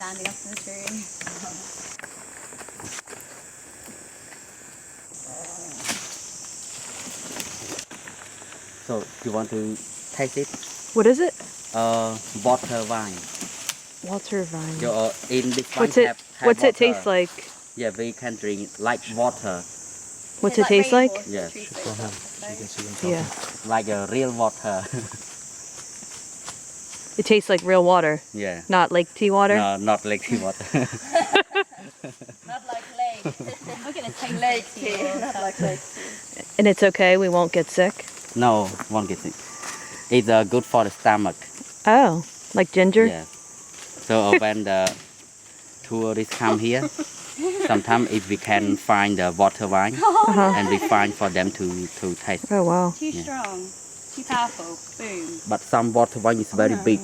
standing up in the tree. So you want to taste it? What is it? Water wine. Water vine. In this wine What's it? have What's it water. taste like? Yeah, we can drink like water. What's it taste like? Yeah. Yeah. Like a real water. It tastes like real water, Yeah. not like tea water. No, not like tea water. Not like lake. Look at it, taste lake tea. Not like lake tea. And it's okay. We won't get sick. No, won't get it. It's good for the stomach. Oh, like ginger. Yeah. So when the tourists come here, sometimes if we can find the water wine, and we find for them to taste. Oh wow. Too strong, too powerful. Boom. But some water wine is very big.